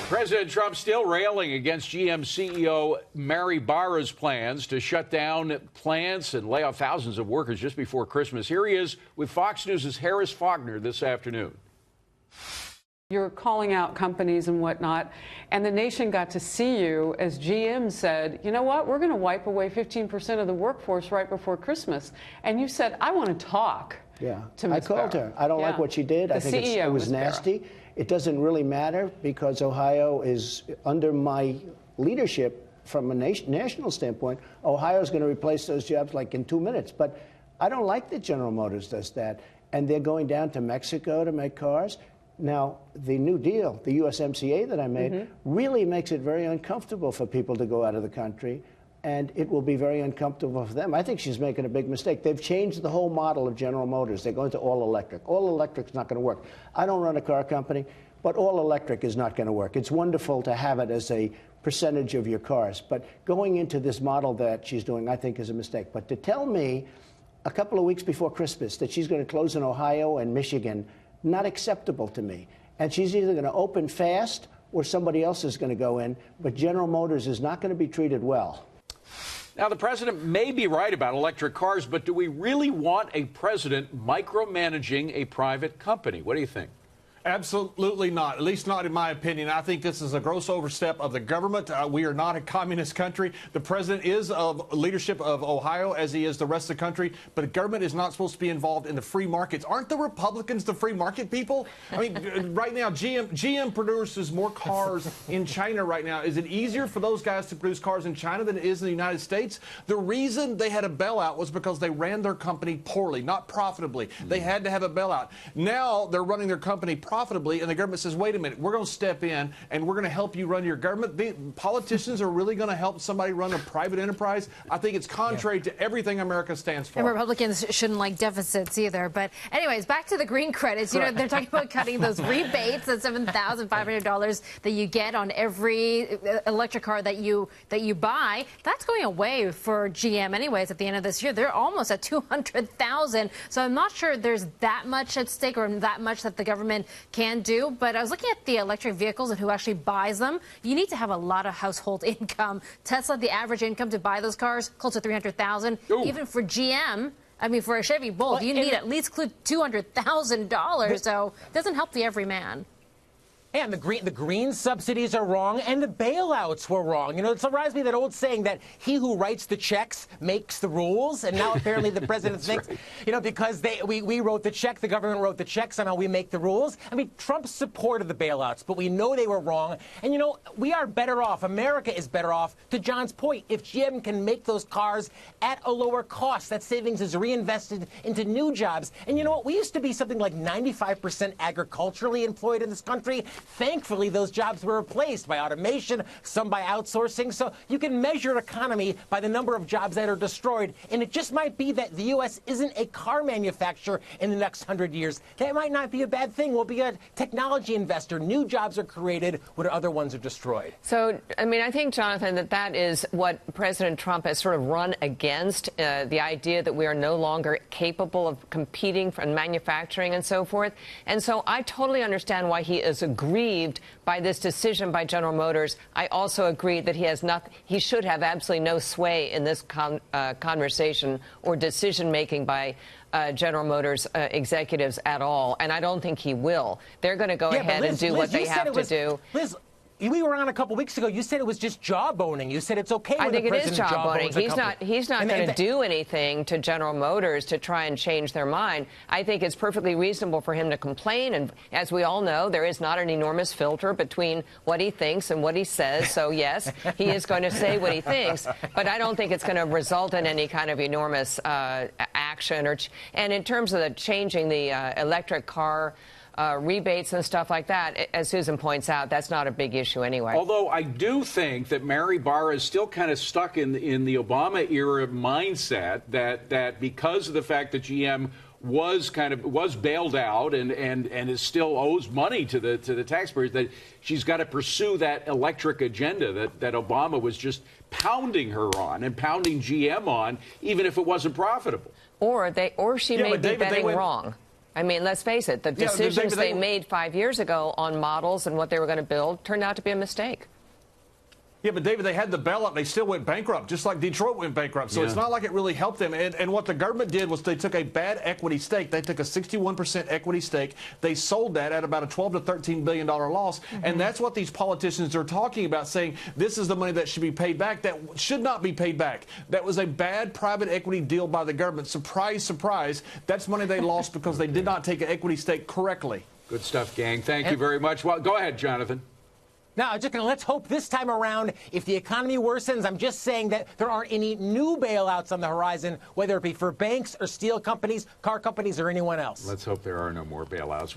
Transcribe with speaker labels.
Speaker 1: President Trump still railing against GM CEO Mary Barra's plans to shut down plants and lay off thousands of workers just before Christmas. Here he is with Fox News' Harris Faulkner this afternoon.
Speaker 2: You're calling out companies and whatnot, and the nation got to see you as GM said, you know what, we're going to wipe away 15% of the workforce right before Christmas. And you said, I want to talk.
Speaker 3: Yeah,
Speaker 2: to Ms.
Speaker 3: I called her. I don't like what she did. I think it was nasty. It doesn't really matter because Ohio is under my leadership from a national standpoint. Ohio is going to replace those jobs like in 2 minutes. But I don't like that General Motors does that. And they're going down to Mexico to make cars. Now, the New Deal, the USMCA that I made, really makes it very uncomfortable for people to go out of the country. And it will be very uncomfortable for them. I think she's making a big mistake. They've changed the whole model of General Motors. They're going to all electric. All electric's not going to work. I don't run a car company, but all electric is not going to work. It's wonderful to have it as a percentage of your cars. But going into this model that she's doing, I think, is a mistake. But to tell me a couple of weeks before Christmas that she's going to close in Ohio and Michigan, not acceptable to me. And she's either going to open fast or somebody else is going to go in. But General Motors is not going to be treated well.
Speaker 1: Now, the president may be right about electric cars, but do we really want a president micromanaging a private company? What do you think?
Speaker 4: Absolutely not, at least not in my opinion. I think this is a gross overstep of the government. We are not a communist country. The president is of leadership of Ohio, as he is the rest of the country, but the government is not supposed to be involved in the free markets. Aren't the Republicans the free market people? I mean, right now, GM produces more cars in China right now. Is it easier for those guys to produce cars in China than it is in the United States? The reason they had a bailout was because they ran their company poorly, not profitably. They had to have a bailout. Now they're running their company profitably, and the government says, wait a minute, we're going to step in and we're going to help you run your government. The politicians are really going to help somebody run a private enterprise? I think it's contrary to everything America stands for.
Speaker 5: And Republicans shouldn't like deficits either. But anyways, back to the green credits. You know, they're talking about cutting those rebates, the $7,500 that you get on every electric car that you buy. That's going away for GM anyways at the end of this year. They're almost at $200,000. So I'm not sure there's that much at stake or that much that the government can do. But I was looking at the electric vehicles and who actually buys them. You need to have a lot of household income. Tesla, the average income to buy those cars, close to $300,000. Even for GM, I mean, for a Chevy Bolt, you need at least $200,000. So it doesn't help the everyman.
Speaker 6: And the green subsidies are wrong, and the bailouts were wrong. You know, it surprised me that old saying that he who writes the checks makes the rules, and now apparently the president thinks, you know, because we wrote the check, the government wrote the check, somehow we make the rules. I mean, Trump supported the bailouts, but we know they were wrong. And, you know, we are better off. America is better off, to John's point, if GM can make those cars at a lower cost. That savings is reinvested into new jobs. And you know what? We used to be something like 95% agriculturally employed in this country. Thankfully, those jobs were replaced by automation, some by outsourcing. So you can measure an economy by the number of jobs that are destroyed. And it just might be that the U.S. isn't a car manufacturer in the next 100 years. That might not be a bad thing. We'll be a technology investor. New jobs are created when other ones are destroyed.
Speaker 7: So, I mean, I think, Jonathan, that is what President Trump has sort of run against, the idea that we are no longer capable of competing for manufacturing and so forth. And so I totally understand why he is aggrieved by this decision by General Motors. I also agree that he should have absolutely no sway in this conversation or decision making by General Motors executives at all. And I don't think he will. They're going to go ahead and do what they have to do.
Speaker 6: Liz, we were on a couple weeks ago. You said it was just jawboning. You said it's okay when the president jawbones a company.
Speaker 7: He's not going to do anything to General Motors to try and change their mind. I think it's perfectly reasonable for him to complain. And as we all know, there is not an enormous filter between what he thinks and what he says. So, yes, he is going to say what he thinks. But I don't think it's going to result in any kind of enormous action. And in terms of changing the electric car rebates and stuff like that, as Susan points out, that's not a big issue anyway.
Speaker 1: Although I do think that Mary Barra is still kind of stuck in the Obama era mindset that because of the fact that GM was bailed out and is still owes money to the taxpayers, that she's got to pursue that electric agenda that Obama was just pounding her on and pounding GM on, even if it wasn't profitable.
Speaker 7: Or she may be betting wrong. I mean, let's face it, the decisions they made 5 years ago on models and what they were going to build turned out to be a mistake.
Speaker 4: Yeah, but David, they had the bailout. They still went bankrupt, just like Detroit went bankrupt. So it's not like it really helped them. And what the government did was they took a bad equity stake. They took a 61% equity stake. They sold that at about a $12 to $13 billion loss. And that's what these politicians are talking about, saying this is the money that should be paid back. That should not be paid back. That was a bad private equity deal by the government. Surprise, surprise. That's money they lost because they did not take an equity stake correctly.
Speaker 1: Good stuff, gang. Thank you very much. Well, go ahead, Jonathan.
Speaker 6: Now, let's hope this time around, if the economy worsens, I'm just saying that there aren't any new bailouts on the horizon, whether it be for banks or steel companies, car companies, or anyone else.
Speaker 1: Let's hope there are no more bailouts. Well,